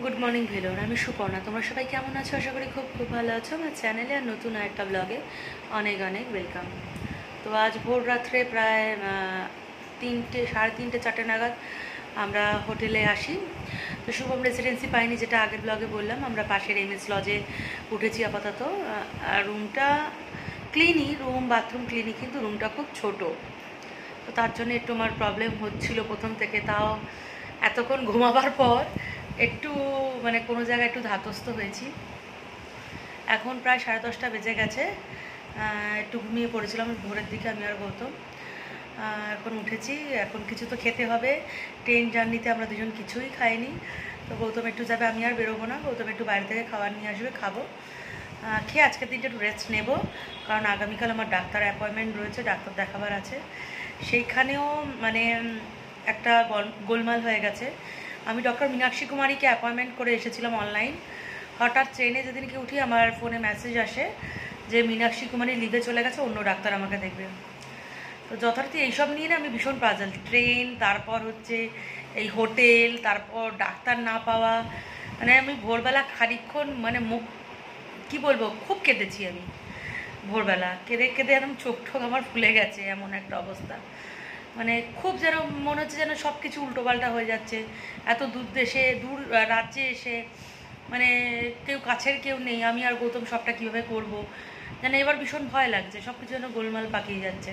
Good morning Vellore, আমি সুপর্ণা। তোমরা সবাই কেমন আছো? আশা করি খুব খুব ভালো আছো। আমার চ্যানেলে আর নতুন একটা ব্লগে অনেক অনেক ওয়েলকাম। তো আজ ভোর রাত্রে প্রায় 3টে, 3:30, 4টে নাগাদ আমরা হোটেলে আসি। তো শুভম রেসিডেন্সি পাইনি, যেটা আগের ব্লগে বললাম। আমরা পাশের MS লজে উঠেছি আপাতত। রুমটা ক্লিনই, রুম বাথরুম ক্লিনই, কিন্তু রুমটা খুব ছোট। তো তার জন্য একটু আমার প্রবলেম হচ্ছিল প্রথম থেকে। তাও এতক্ষণ ঘুমাবার পর একটু কোনো জায়গায় একটু ধাতস্থ হয়েছি। এখন প্রায় 10:30 বেজে গেছে। একটু ঘুমিয়ে পড়েছিলাম ভোরের দিকে আমি আর গৌতম। এখন উঠেছি, এখন কিছু তো খেতে হবে। ট্রেন জার্নিতে আমরা দুজন কিছুই খাইনি। তো গৌতম একটু যাবে, আমি আর বেরোবো না। গৌতম একটু বাইরে থেকে খাবার নিয়ে আসবে, খাবো। খেয়ে আজকের দিনটা একটু রেস্ট নেব, কারণ আগামীকাল আমার ডাক্তার অ্যাপয়েন্টমেন্ট রয়েছে, ডাক্তার দেখাবার আছে। সেইখানেও একটা গোলমাল হয়ে গেছে। আমি ডক্টর মীনাক্ষী কুমারীকে অ্যাপয়েন্টমেন্ট করে এসেছিলাম অনলাইন। হঠাৎ ট্রেনে যেদিনকে উঠি আমার ফোনে মেসেজ আসে যে মীনাক্ষী কুমারী লিভে চলে গেছে, অন্য ডাক্তার আমাকে দেখবে। তো যথারীতি এইসব নিয়ে না আমি ভীষণ পাজল। ট্রেন, তারপর হচ্ছে এই হোটেল, তারপর ডাক্তার না পাওয়া। আমি ভোরবেলা খানিকক্ষণ মুখ কী বলবো, খুব কেঁদেছি আমি। ভোরবেলা কেঁদে কেঁদে একদম চোখ ঠোক আমার ফুলে গেছে, এমন একটা অবস্থা। খুব যেন মনে হচ্ছে যেন সব কিছু উল্টোপাল্টা হয়ে যাচ্ছে। এত দূর দেশে, দূর রাজ্যে এসে কেউ কাছের কেউ নেই। আমি আর গৌতম সবটা কীভাবে করবো এবার ভীষণ ভয় লাগছে। সব কিছু যেন গোলমাল পাকিয়ে যাচ্ছে।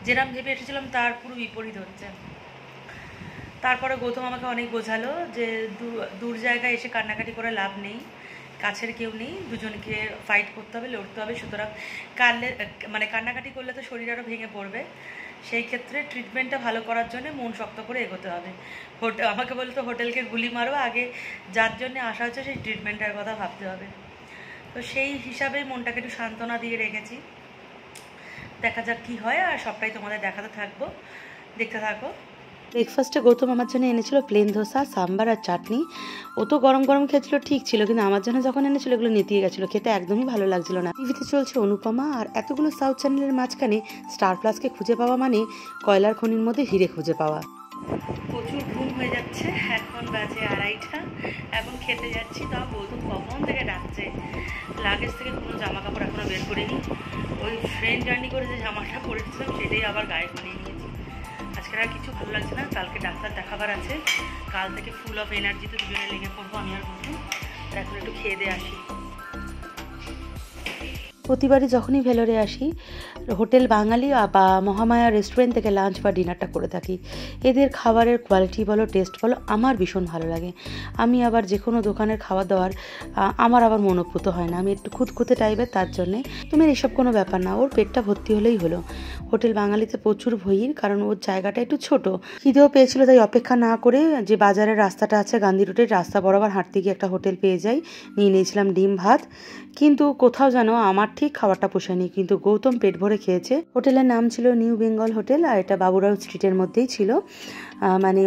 যেরকম ভেবে এসেছিলাম তার পুরো বিপরীত হচ্ছে। তারপরে গৌতম আমাকে অনেক বোঝালো যে দূর জায়গায় এসে কান্নাকাটি করে লাভ নেই, কাছের কেউ নেই, দুজনকে ফাইট করতে হবে, লড়তে হবে। সুতরাং কান্নাকাটি করলে তো শরীর আরও ভেঙে পড়বে। সেই ক্ষেত্রে ট্রিটমেন্টটা ভালো করার জন্য মন শক্ত করে এগোতে হবে। আমাকে বলতো হোটেলকে গুলি মারো, আগে যার জন্য আসা হচ্ছে সেই ট্রিটমেন্টের কথা ভাবতে হবে। তো সেই হিসাবেই মনটাকে একটু সান্ত্বনা দিয়ে রেখেছি। দেখা যাক কী হয়, আর সবটাই তোমাদের দেখাতে থাকবো, দেখতে থাকো। ব্রেকফাস্টে গৌতম আমার জন্য এনেছিল প্লেন ধোসা, সাম্বার আর চাটনি। ও তো গরম গরম খেয়েছিল, ঠিক ছিল, কিন্তু আমার জন্য যখন এনেছিল এগুলো নেতিয়ে গেছিলো, খেতে একদমই ভালো লাগছিল না। টিভিতে চলছে অনুপমা, আর এতগুলো সাউথ চ্যানেলের মাঝখানে স্টার প্লাসকে খুঁজে পাওয়া মানে কয়লার খনির মধ্যে হিরে খুঁজে পাওয়া। প্রচুর ঘুম হয়ে যাচ্ছে, এখন বাজে 2:30, এখন খেতে যাচ্ছি। তাও গৌতম কখন থেকে ডাকছে। লাগেজ থেকে কোনো জামা কাপড় এখনও বের করিনি। ওই ট্রেন জার্নি করে যে জামাটা পরেছিলাম সেটাই আবার গায়ে বানিয়ে নিয়েছি। আজকে আর কিছু ভালো লাগছে না, কালকে ডাক্তার দেখাবার আছে। কাল থেকে ফুল অফ এনার্জিতে দুজনে লেগে পড়বো আমি আর বলবো। এখন একটু খেয়ে দিয়ে আসি। প্রতিবারই যখনই ভেলোরে আসি হোটেল বাঙালি বা মহামায়া রেস্টুরেন্ট থেকে লাঞ্চ বা ডিনারটা করে থাকি। এদের খাবারের কোয়ালিটি বলো, টেস্ট বলো, আমার ভীষণ ভালো লাগে। আমি আবার যে কোনো দোকানের খাবার দাবার আমার আবার মনোপুত হয় না। আমি একটু খুঁতখুঁতে টাইপের, তার জন্যে তুমি এসব কোনো ব্যাপার না, ওর পেটটা ভর্তি হলেই হলো। হোটেল বাঙালিতে প্রচুর ভিড়, কারণ ওর জায়গাটা একটু ছোট। খিদেও পেয়েছিল, তাই অপেক্ষা না করে যে বাজারের রাস্তাটা আছে গান্ধী রোডের রাস্তা বরাবর হাঁটতে গিয়ে একটা হোটেল পেয়ে যাই, নিয়ে নিয়েছিলাম ডিম ভাত। কিন্তু কোথাও যেন আমার ঠিক খাবারটা পোষায়নি, কিন্তু গৌতম পেট ভরে খেয়েছে। হোটেলের নাম ছিল নিউ বেঙ্গল হোটেল, আর এটা বাবুরাও স্ট্রিটের মধ্যেই ছিল।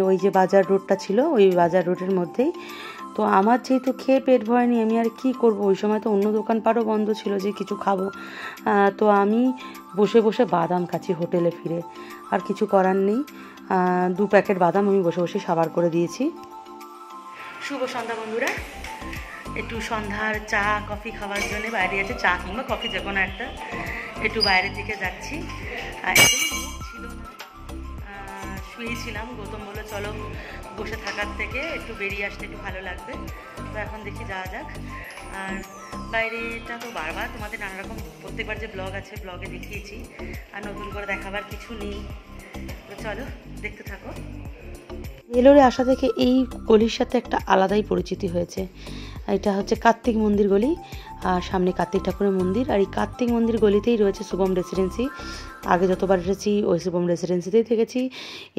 ওই যে বাজার রোডটা ছিল, ওই বাজার রোডের মধ্যেই। তো আমার যেহেতু খেয়ে পেট ভরেনি, আমি আর কি করব। ওই সময় তো অন্য দোকানপাটও বন্ধ ছিল যে কিছু খাবো। তো আমি বসে বসে বাদাম খাচ্ছি হোটেলে ফিরে, আর কিছু করার নেই। 2 প্যাকেট বাদাম আমি বসে বসে সাবার করে দিয়েছি। শুভ সন্ধ্যা বন্ধুরা। একটু সন্ধ্যার চা কফি খাওয়ার জন্য বাইরে আছে, চা কিংবা কফি যে কোনো একটা, একটু বাইরের দিকে যাচ্ছি। একদমই মুড ছিল না, শুয়েছিলাম। গৌতম বললো চলো বসে থাকার থেকে একটু বেরিয়ে আসতে একটু ভালো লাগবে। তো এখন দেখি যাওয়া যাক। আর বাইরেটা তো বারবার তোমাদের নানা রকম প্রত্যেকবার যে ব্লগ আছে ব্লগে দেখিয়েছি, আর নতুন করে দেখাবার কিছু নেই। তো চলো দেখতে থাকো। ভেলোরে আসা থেকে এই গলির সাথে একটা আলাদাই পরিচিতি হয়েছে। এটা হচ্ছে কার্তিক মন্দির গলি, আর সামনে কার্তিক ঠাকুরের মন্দির। আর এই কার্তিক মন্দির গলিতেই রয়েছে শুভম রেসিডেন্সি। আগে যতবার এসেছি ওই শুভম রেসিডেন্সিতেই থেকেছি।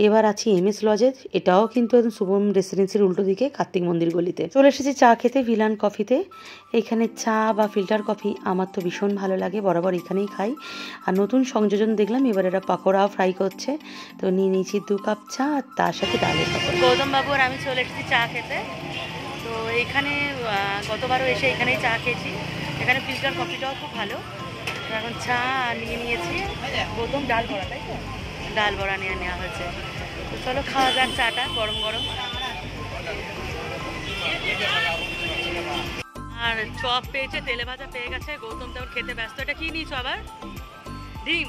এবার আছি MS লজে, এটাও কিন্তু একদম শুভম রেসিডেন্সির উল্টো দিকে কার্তিক মন্দির গলিতে। চলে এসেছি চা খেতে ভিলান কফিতে। এখানে চা বা ফিল্টার কফি আমার তো ভীষণ ভালো লাগে, বরাবর এখানেই খাই। আর নতুন সংযোজন দেখলাম, এবার এরা পাকোড়াও ফ্রাই করছে। তো নিয়ে নিয়েছি 2 কাপ চা, আর তার সাথে ডালের পাকোড়া। গৌতম বাবু আর আমি চলে এসেছি চা খেতে। তো এখানে গতবারও এসে এখানেই চা খেয়েছি। এখানে ফিল্টার কফিটাও খুব ভালো। তো এখন চা নিয়ে নিয়েছি। প্রথম ডাল বড়া, তাই তো ডাল বড়া নিয়ে নেওয়া হয়েছে। তো চলো খাওয়া যাক চাটা গরম গরম। আর চপ পেয়েছে, তেলে ভাজা পেয়ে গেছে, গৌতম তো খেতে ব্যস্ত। এটা কি নিয়েছো আবার? ডিম।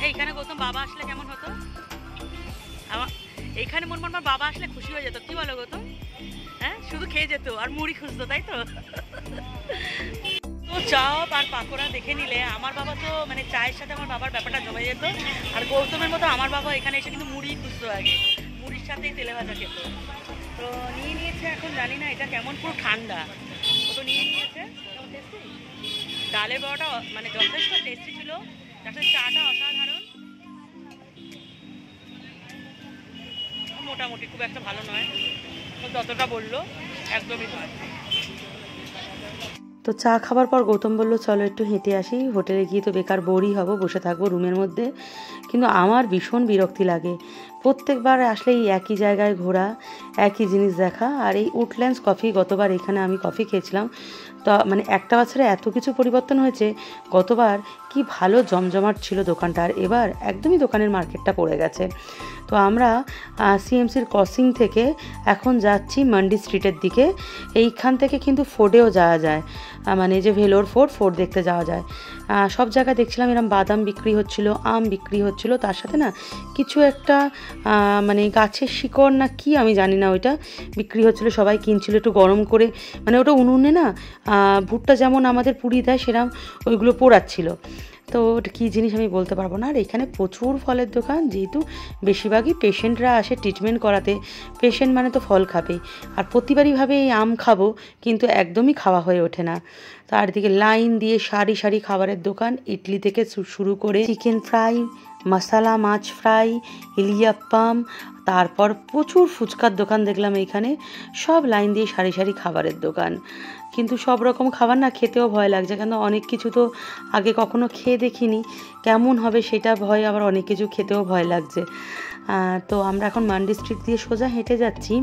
এইখানে গৌতম বাবা আসলে কেমন হতো? আমার এইখানে মন আমার বাবা আসলে খুশি হয়ে যেত, কি বলো গৌতম? হ্যাঁ, শুধু খেয়ে যেত আর মুড়ি খুঁজতো, তাই তো? তো চপ আর পাকোড়া দেখে নিলে আমার বাবা তো মানে চায়ের সাথে আমার বাবার ব্যাপারটা জমে যেত। আর গৌতমের মতো আমার বাবা এখানে এসে কিন্তু মুড়ি খুঁজতো আগে, মুড়ির সাথেই তেলে ভাজা খেত। তো নিয়ে নিয়েছে, এখন জানি না এটা কেমন, পুরো ঠান্ডা। ও তো নিয়ে নিয়েছে। ডালের বড়াটা মানে যথেষ্ট টেস্টি ছিল, তার সাথে চাটা অসাধারণ। মোটামুটি খুব একটা ভালো নয়, যতটা বললো একদমই নয়। তো চা খাবার পর গৌতম বললো চলো একটু হেঁটে আসি, হোটেলে গিয়ে তো বেকার বোরই হব, বসে থাকবো রুমের মধ্যে। কিন্তু আমার ভীষণ বিরক্তি লাগে প্রত্যেকবার আসলে এই একই জায়গায় ঘোরা, একই জিনিস দেখা। আর এই উডল্যান্ডস কফি, গতবার এখানে আমি কফি খেয়েছিলাম, তো মানে একটা বছরে এত কিছু পরিবর্তন হয়েছে। গতবার কি ভালো জমজমাট ছিল দোকানটা, আর এবার একদমই দোকানের মার্কেটটা পড়ে গেছে। তো আমরা সিএমসির ক্রসিং থেকে এখন যাচ্ছি মান্ডি স্ট্রিটের দিকে। এইখান থেকে কিন্তু ফোর্ডেও যাওয়া যায়, মানে যে ভেলোর ফোর্ট দেখতে যাওয়া যায়। সব জায়গায় দেখছিলাম এরকম বাদাম বিক্রি হচ্ছিল, আম বিক্রি হচ্ছিল, তার সাথে না কিছু একটা মানে গাছের শিকড় না কি আমি জানি না, ওইটা বিক্রি হচ্ছিলো, সবাই কিনছিল একটু গরম করে, মানে ওটা উনুনে না ভুট্টা যেমন আমাদের পুড়ি দেয় সেরকম ওইগুলো পোড়াচ্ছিল। তো কী জিনিস আমি বলতে পারবো না। আর এখানে প্রচুর ফলের দোকান, যেহেতু বেশিরভাগই পেশেন্টরা আসে ট্রিটমেন্ট করাতে, পেশেন্ট মানে তো ফল খাবে। আর প্রতিবারই ভাবে এই আম খাবো, কিন্তু একদমই খাওয়া হয়ে ওঠে না। তার দিকে লাইন দিয়ে সারি সারি খাবারের দোকান, ইডলি থেকে শুরু করে চিকেন ফ্রাই, মশালা মাছ ফ্রাই, ইলিয়াপ্পাম, তারপর প্রচুর ফুচকার দোকান দেখলাম এইখানে। সব লাইন দিয়ে সারি সারি খাবারের দোকান, কিন্তু সব রকম খাবার না খেতেও ভয় লাগছে, কেন অনেক কিছু তো আগে কখনো খেয়ে দেখিনি, কেমন হবে সেটা ভয়, আবার অনেক কিছু খেতেও ভয় লাগছে। তো আমরা এখন মান্ডি স্ট্রিট দিয়ে সোজা হেঁটে যাচ্ছি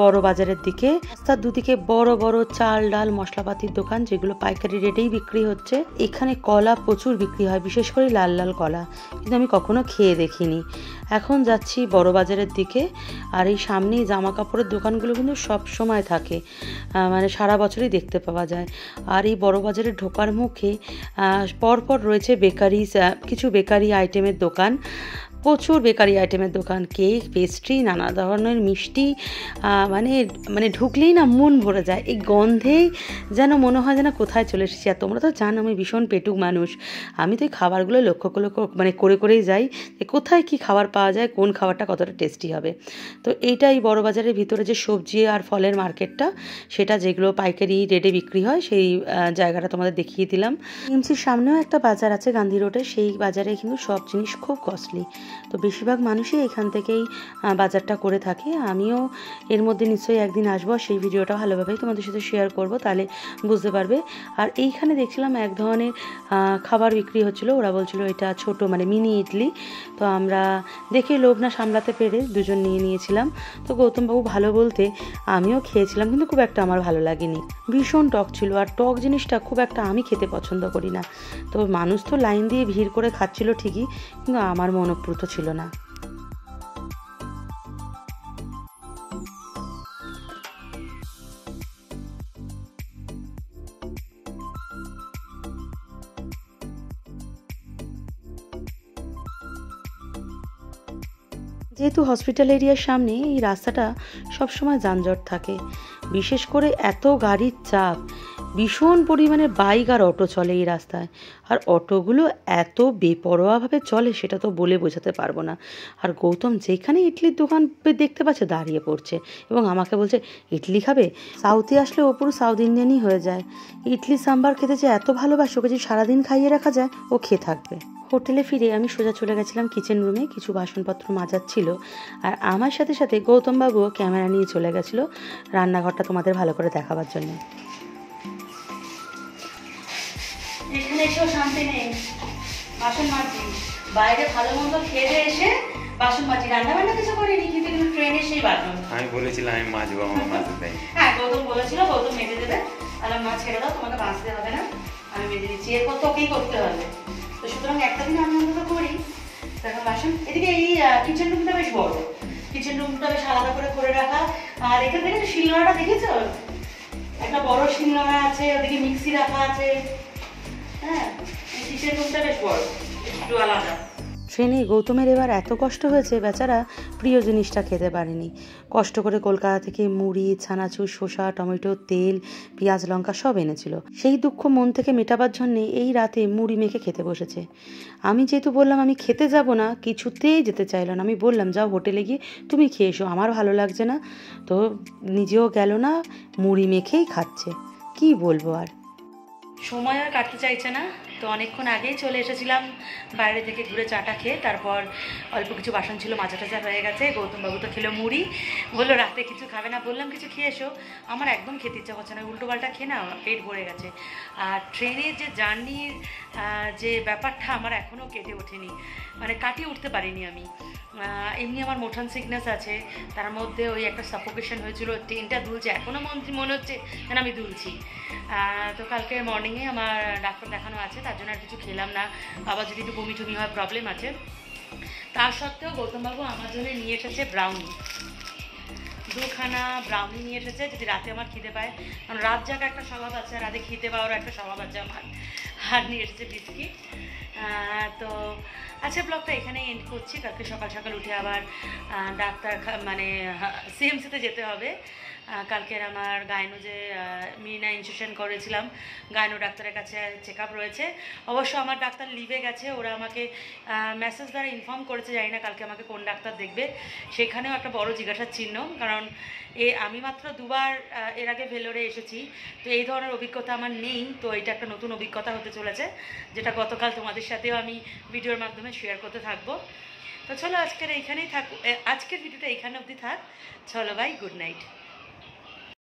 বড় বাজারের দিকে। রাস্তার দুদিকে বড় বড় চাল ডাল মশলাপাতির দোকান, যেগুলো পাইকারি রেটেই বিক্রি হচ্ছে। এখানে কলা প্রচুর বিক্রি হয়, বিশেষ করে লাল লাল কলা, কিন্তু আমি কখনো খেয়ে দেখিনি। এখন যাচ্ছি বড় বাজারের দিকে। আর এই সামনেই জামা কাপড়ের দোকানগুলো কিন্তু সব সময় থাকে, মানে সারা বছরই দেখতে পাওয়া যায়। আর এই বড় বাজারে ঢোকার মুখে পরপর রয়েছে বেকারি, কিছু বেকারি আইটেমের দোকান, প্রচুর বেকারি আইটেমের দোকান, কেক, পেস্ট্রি, নানা ধরনের মিষ্টি, মানে মানে ঢুকলেই না মন ভরে যায়। এই গন্ধেই যেন মনে হয় যেন কোথায় চলে এসেছি। আর তোমরা তো জানো আমি ভীষণ পেটুক মানুষ, আমি তো এই খাবারগুলো লক্ষ্য মানে করে করেই যাই যে কোথায় কি খাবার পাওয়া যায়, কোন খাবারটা কতটা টেস্টি হবে। তো এইটা এই বড় বাজারের ভিতরে যে সবজি আর ফলের মার্কেটটা, সেটা যেগুলো পাইকারি রেটে বিক্রি হয়, সেই জায়গাটা তোমাদের দেখিয়ে দিলাম। এমসির সামনেও একটা বাজার আছে গান্ধী রোডে, সেই বাজারে কিন্তু সব জিনিস খুব কস্টলি। তো বেশিরভাগ মানুষই এখান থেকেই বাজারটা করে থাকে। আমিও এর মধ্যে নিশ্চয়ই একদিন আসবো, সেই ভিডিওটা ভালোভাবেই তোমাদের সাথে শেয়ার করব, তাহলে বুঝতে পারবে। আর এইখানে দেখছিলাম এক ধরনের খাবার বিক্রি হচ্ছিলো, ওরা বলছিল এটা ছোট মানে মিনি ইডলি। তো আমরা দেখে লোভ না সামলাতে পেরে দুজন নিয়ে নিয়েছিলাম। তো গৌতমবাবু ভালো বলতে আমিও খেয়েছিলাম, কিন্তু খুব একটা আমার ভালো লাগেনি, ভীষণ টক ছিল। আর টক জিনিসটা খুব একটা আমি খেতে পছন্দ করি না। তো মানুষ তো লাইন দিয়ে ভিড় করে খাচ্ছিল ঠিকই, কিন্তু আমার মনোপ্রুত ছিল না। যেহেতু হসপিটাল এরিয়ার সামনে, এই রাস্তাটা সবসময় যানজট থাকে, বিশেষ করে এত গাড়ির চাপ, ভীষণ পরিমাণে বাইক আর অটো চলে এই রাস্তায়। আর অটোগুলো এত বেপরোয়াভাবে চলে সেটা তো বলে বোঝাতে পারবো না। আর গৌতম যেখানে ইডলির দোকান দেখতে পাচ্ছে দাঁড়িয়ে পড়ছে এবং আমাকে বলছে ইডলি খাবে। সাউথে আসলে ও পুরো সাউথ ইন্ডিয়ানই হয়ে যায়। ইডলি সাম্বার খেতে যে এত ভালোবাসে, ওকে যে সারাদিন খাইয়ে রাখা যায় ও খেয়ে থাকবে। হোটেলে ফিরে আমি সোজা চলে গেছিলাম কিচেন রুমে, কিছু বাসনপত্র মাজাচ্ছিল। আর আমার সাথে সাথে গৌতমবাবুও ক্যামেরা নিয়ে চলে গেছিলো রান্নাঘরটা তোমাদের ভালো করে দেখাবার জন্য। এখানে এসেও শান্তি নেই, বাসন মাজছি, বাইরে ভালো মন্দ খেয়ে এসে বাসন মাজছি, রান্না বান্না কিছু করিনি, কিন্তু ট্রেনে সেই বাসন আমি বলেছিলাম আমি মাজবো, আমার মাজতে দেয়। হ্যাঁ গৌতম বলেছিল গৌতম মেজে দেবে, তাহলে মা ছেড়ে দাও, তোমাকে বাঁচতে হবে না, আমি মেজে দিচ্ছি, এরপর তো ওকেই করতে হবে। তো সুতরাং একটা দিন আমি অন্তত করি। দেখো বাসন এদিকে, এই কিচেন রুমটা বেশ বড়, কিচেন রুমটা বেশ আলাদা করে রাখা। আর এখান থেকে শিলনোড়াটা দেখেছো, একটা বড় শিলনোড়া আছে, ওদিকে মিক্সি রাখা আছে। হ্যাঁ, কিচেন রুমটা বেশ বড়, একটু আলাদা। ট্রেনে গৌতমের এবার এত কষ্ট হয়েছে, বেচারা প্রিয় জিনিসটা খেতে পারেনি। কষ্ট করে কলকাতা থেকে মুড়ি, ছানাচুর, শসা, টমেটো, তেল, পেঁয়াজ, লঙ্কা সব এনেছিল। সেই দুঃখ মন থেকে মেটাবার জন্যে এই রাতে মুড়ি মেখে খেতে বসেছে। আমি যেহেতু বললাম আমি খেতে যাব না, কিছুতেই যেতে চাইল না। আমি বললাম যাও হোটেলে গিয়ে তুমি খেয়ে এসো, আমার ভালো লাগছে না। তো নিজেও গেল না, মুড়ি মেখেই খাচ্ছে। কি বলবো আর, সময় আর কাটতে চাইছে না। তো অনেকক্ষণ আগেই চলে এসেছিলাম বাইরে থেকে ঘুরে চাটা খেয়ে। তারপর অল্প কিছু বাসন ছিল, মাজা টাজা হয়ে গেছে। গৌতমবাবু তো খেলো মুড়ি, বললো রাতে কিছু খাবে না। বললাম কিছু খেয়ে এসো। আমার একদম খেতে ইচ্ছা করছে না, উল্টো পাল্টা খেয়ে না পেট ভরে গেছে। আর ট্রেনের যে জার্নির যে ব্যাপারটা আমার এখনও কেটে ওঠেনি, মানে কাটিয়ে উঠতে পারিনি আমি। এমনি আমার মোশন সিকনেস আছে, তার মধ্যে ওই একটা সাফোকেশন হয়েছিল। ট্রেনটা দুলছে, এখনও মনে হচ্ছে যেন আমি দুলছি। তো কালকে মর্নিংয়ে আমার ডাক্তার দেখানো আছে, তার জন্য আর কিছু খেলাম না। আবার যদি একটু বমি টমি হয় প্রবলেম আছে। তার সত্ত্বেও গৌতমবাবু আমার জন্য নিয়ে এসেছে ব্রাউনি, 2খানা ব্রাউনি নিয়ে এসেছে, যদি রাতে আমার খিদে পায়। কারণ রাত জাগা একটা স্বভাব আছে, রাতে খিদে পাওয়ার একটা স্বভাব আছে আমার। আর নিয়ে এসেছে বিস্কিট। তো আচ্ছা, ব্লগটা এখানেই এন্ড করছি। কালকে সকাল সকাল উঠে আবার ডাক্তার মানে সিএমসিতে যেতে হবে। কালকের আমার গাইনো যে মিনা ইনজেকশন করেছিলাম, গাইনো ডাক্তারের কাছে চেক আপ রয়েছে। অবশ্য আমার ডাক্তার লিভে গেছে, ওরা আমাকে মেসেজ দ্বারা ইনফর্ম করেছে, জানি না কালকে আমাকে কোন ডাক্তার দেখবে। সেখানেও একটা বড় জিজ্ঞাসার চিহ্ন, কারণ আমি মাত্র 2বার এর আগে ভেলোরে এসেছি। তো এই ধরনের অভিজ্ঞতা আমার নেই। তো এটা একটা নতুন অভিজ্ঞতা হতে চলেছে, যেটা গতকাল তোমাদের সাথেও আমি ভিডিওর মাধ্যমে শেয়ার করতে থাকবো। তো চলো আজকের ভিডিওটা এইখানে অবধি থাক। চলো বাই, গুড নাইট।